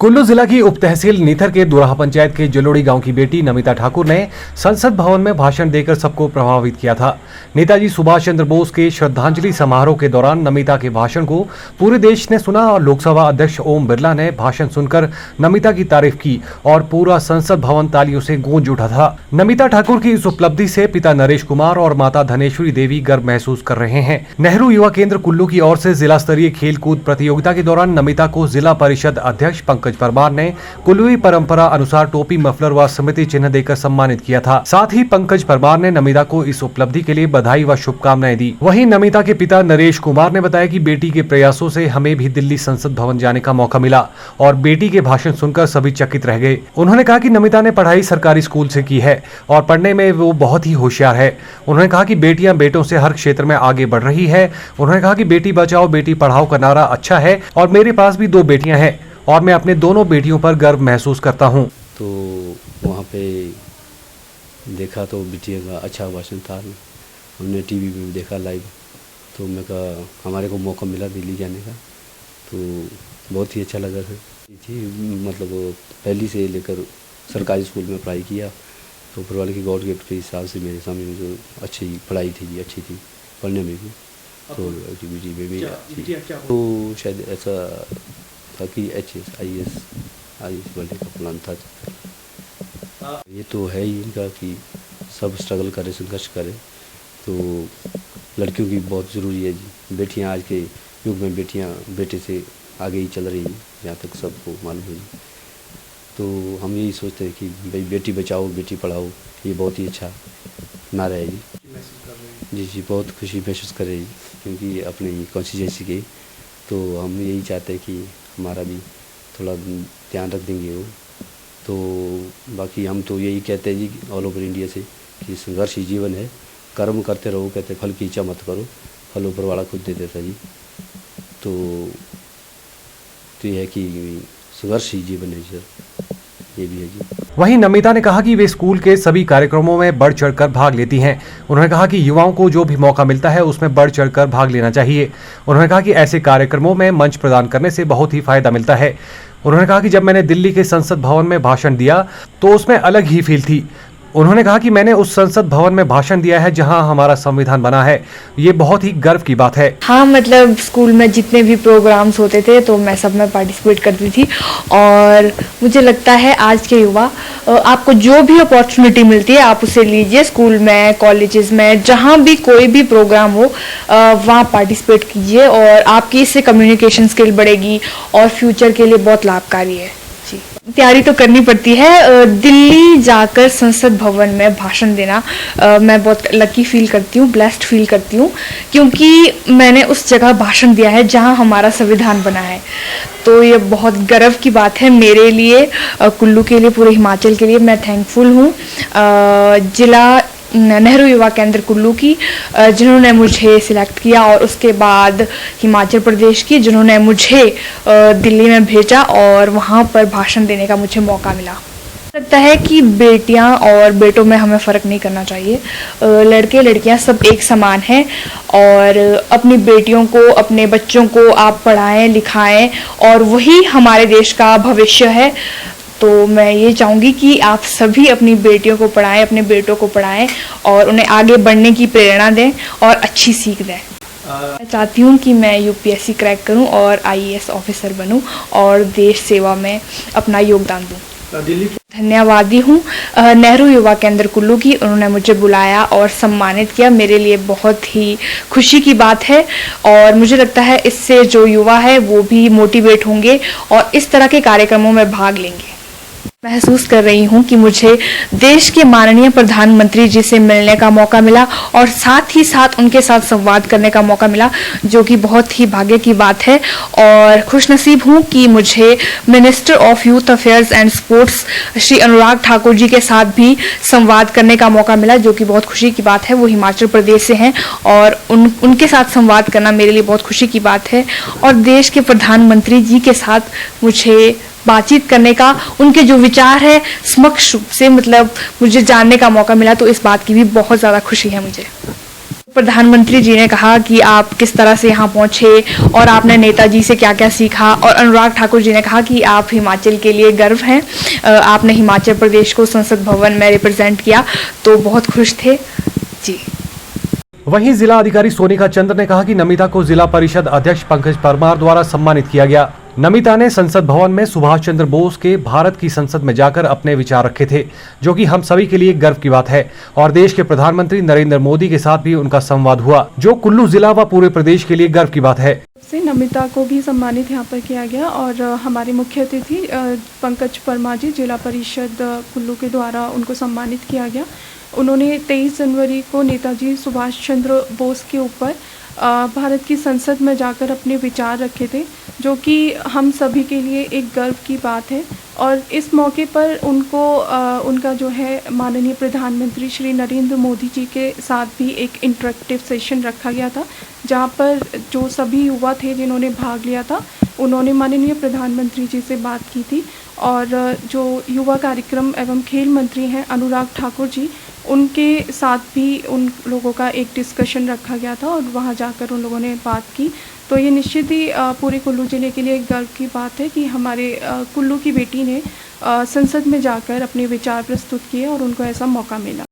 कुल्लू जिला की उप तहसील नीथर के दुराहा पंचायत के जलोड़ी गांव की बेटी नमिता ठाकुर ने संसद भवन में भाषण देकर सबको प्रभावित किया था। नेताजी सुभाष चंद्र बोस के श्रद्धांजलि समारोह के दौरान नमिता के भाषण को पूरे देश ने सुना और लोकसभा अध्यक्ष ओम बिरला ने भाषण सुनकर नमिता की तारीफ की और पूरा संसद भवन तालियों से गूंज उठा था। नमिता ठाकुर की इस उपलब्धि से पिता नरेश कुमार और माता धनेश्वरी देवी गर्व महसूस कर रहे हैं। नेहरू युवा केंद्र कुल्लू की ओर से जिला स्तरीय खेल कूद प्रतियोगिता के दौरान नमिता को जिला परिषद अध्यक्ष पंकज परमार ने कुल्लूई परंपरा अनुसार टोपी, मफलर व स्मृति चिन्ह देकर सम्मानित किया था। साथ ही पंकज परमार ने नमिता को इस उपलब्धि के लिए बधाई व शुभकामनाएं दी। वहीं नमिता के पिता नरेश कुमार ने बताया कि बेटी के प्रयासों से हमें भी दिल्ली संसद भवन जाने का मौका मिला और बेटी के भाषण सुनकर सभी चकित रह गए। उन्होंने कहा कि नमिता ने पढ़ाई सरकारी स्कूल से की है और पढ़ने में वो बहुत ही होशियार है। उन्होंने कहा कि बेटियां बेटों से हर क्षेत्र में आगे बढ़ रही है। उन्होंने कहा कि बेटी बचाओ बेटी पढ़ाओ का नारा अच्छा है और मेरे पास भी 2 बेटियां हैं और मैं अपने दोनों बेटियों पर गर्व महसूस करता हूं। तो वहाँ पे देखा तो बिटिया का अच्छा भाषण था। हमने टीवी पे भी देखा लाइव। तो मैं कहा हमारे को मौका मिला दिल्ली जाने का, तो बहुत ही अच्छा लगा थी। मतलब पहली से लेकर सरकारी स्कूल में पढ़ाई किया, तो ऊपर वाले की गॉड गिफ्ट के हिसाब से मेरे सामने जो अच्छी पढ़ाई थी, अच्छी थी पढ़ने में भी, तो एक्टिविटी में भी तो शायद ऐसा था कि IAS बनने का प्लान था। ये तो है ही इनका कि सब स्ट्रगल करे, संघर्ष करे, तो लड़कियों की बहुत ज़रूरी है जी। बेटियां आज के युग में बेटे से आगे ही चल रही हैं, जहाँ तक सबको मालूम है जी। तो हम यही सोचते हैं कि भाई बेटी बचाओ बेटी पढ़ाओ, ये बहुत ही अच्छा नारा है जी। जी बहुत खुशी महसूस कर रही, क्योंकि अपनी कॉन्स्टिट्यूंसी की, तो हम यही चाहते हैं कि हमारा भी थोड़ा ध्यान रख देंगे वो। तो बाकी हम तो यही कहते हैं जी ऑल ओवर इंडिया से कि संघर्ष ही जीवन है, कर्म करते रहो, कहते फल की इच्छा मत करो, फल ऊपर वाला खुद दे देता जी। तो ये है कि संघर्ष ही जीवन है सर, ये भी है जी। वहीं नमिता ने कहा कि वे स्कूल के सभी कार्यक्रमों में बढ़ चढ़कर भाग लेती हैं। उन्होंने कहा कि युवाओं को जो भी मौका मिलता है उसमें बढ़ चढ़कर भाग लेना चाहिए। उन्होंने कहा कि ऐसे कार्यक्रमों में मंच प्रदान करने से बहुत ही फायदा मिलता है। उन्होंने कहा कि जब मैंने दिल्ली के संसद भवन में भाषण दिया तो उसमें अलग ही फील थी। उन्होंने कहा कि मैंने उस संसद भवन में भाषण दिया है जहां हमारा संविधान बना है, ये बहुत ही गर्व की बात है। हाँ, मतलब स्कूल में जितने भी प्रोग्राम्स होते थे तो मैं सब में पार्टिसिपेट करती थी और मुझे लगता है आज के युवा आपको जो भी अपॉर्चुनिटी मिलती है आप उसे लीजिए। स्कूल में, कॉलेजेस में, जहाँ भी कोई भी प्रोग्राम हो वहाँ पार्टिसिपेट कीजिए और आपकी इससे कम्युनिकेशन स्किल बढ़ेगी और फ्यूचर के लिए बहुत लाभकारी है जी। तैयारी तो करनी पड़ती है। दिल्ली जाकर संसद भवन में भाषण देना मैं बहुत लकी फील करती हूँ, ब्लेस्ड फील करती हूँ, क्योंकि मैंने उस जगह भाषण दिया है जहाँ हमारा संविधान बना है। तो ये बहुत गर्व की बात है मेरे लिए, कुल्लू के लिए, पूरे हिमाचल के लिए। मैं थैंकफुल हूँ जिला नेहरू युवा केंद्र कुल्लू की, जिन्होंने मुझे सिलेक्ट किया, और उसके बाद हिमाचल प्रदेश की, जिन्होंने मुझे दिल्ली में भेजा और वहाँ पर भाषण देने का मुझे मौका मिला। लगता है कि बेटियां और बेटों में हमें फ़र्क नहीं करना चाहिए। लड़के लड़कियां सब एक समान हैं और अपनी बेटियों को, अपने बच्चों को आप पढ़ाएं लिखाएं और वही हमारे देश का भविष्य है। तो मैं ये चाहूँगी कि आप सभी अपनी बेटियों को पढ़ाएं, अपने बेटों को पढ़ाएं और उन्हें आगे बढ़ने की प्रेरणा दें और अच्छी सीख दें। मैं चाहती हूँ कि मैं UPSC क्रैक करूँ और IAS ऑफिसर बनूँ और देश सेवा में अपना योगदान दूँ। धन्यवादी हूँ नेहरू युवा केंद्र कुल्लू की, उन्होंने मुझे बुलाया और सम्मानित किया। मेरे लिए बहुत ही खुशी की बात है और मुझे लगता है इससे जो युवा है वो भी मोटिवेट होंगे और इस तरह के कार्यक्रमों में भाग लेंगे। महसूस कर रही हूँ कि मुझे देश के माननीय प्रधानमंत्री जी से मिलने का मौका मिला और साथ ही साथ उनके साथ संवाद करने का मौका मिला, जो कि बहुत ही भाग्य की बात है। और खुशनसीब हूँ कि मुझे minister of youth affairs and sports Shri Anurag Thakur ji के साथ भी संवाद करने का मौका मिला, जो कि बहुत खुशी की बात है। वो हिमाचल प्रदेश से हैं और उनके साथ संवाद करना मेरे लिए बहुत खुशी की बात है। और देश के प्रधानमंत्री जी के साथ मुझे बातचीत करने का, उनके जो विचार है समक्ष रूप से मतलब मुझे जानने का मौका मिला, तो इस बात की भी बहुत ज़्यादा खुशी है मुझे। प्रधानमंत्री जी ने कहा कि आप किस तरह से यहाँ पहुँचे और आपने नेताजी से क्या क्या सीखा, और अनुराग ठाकुर जी ने कहा कि आप हिमाचल के लिए गर्व हैं, आपने हिमाचल प्रदेश को संसद भवन में रिप्रेजेंट किया, तो बहुत खुश थे जी। वहीं जिला अधिकारी सोनिका चंद्र ने कहा कि नमिता को जिला परिषद अध्यक्ष पंकज परमार द्वारा सम्मानित किया गया। नमिता ने संसद भवन में सुभाष चंद्र बोस के भारत की संसद में जाकर अपने विचार रखे थे, जो कि हम सभी के लिए गर्व की बात है। और देश के प्रधानमंत्री नरेंद्र मोदी के साथ भी उनका संवाद हुआ, जो कुल्लू जिला व पूरे प्रदेश के लिए गर्व की बात है। से नमिता को भी सम्मानित यहाँ पर किया गया और हमारे मुख्य अतिथि पंकज परमार जी, जिला परिषद कुल्लू के द्वारा उनको सम्मानित किया गया। उन्होंने 23 जनवरी को नेताजी सुभाष चंद्र बोस के ऊपर भारत की संसद में जाकर अपने विचार रखे थे, जो कि हम सभी के लिए एक गर्व की बात है। और इस मौके पर उनको उनका जो है माननीय प्रधानमंत्री श्री नरेंद्र मोदी जी के साथ भी एक इंटरेक्टिव सेशन रखा गया था, जहां पर जो सभी युवा थे जिन्होंने भाग लिया था, उन्होंने माननीय प्रधानमंत्री जी से बात की थी। और जो युवा कार्यक्रम एवं खेल मंत्री हैं अनुराग ठाकुर जी, उनके साथ भी उन लोगों का एक डिस्कशन रखा गया था और वहां जाकर उन लोगों ने बात की। तो ये निश्चित ही पूरे कुल्लू ज़िले के लिए एक गर्व की बात है कि हमारे कुल्लू की बेटी ने संसद में जाकर अपने विचार प्रस्तुत किए और उनको ऐसा मौका मिला।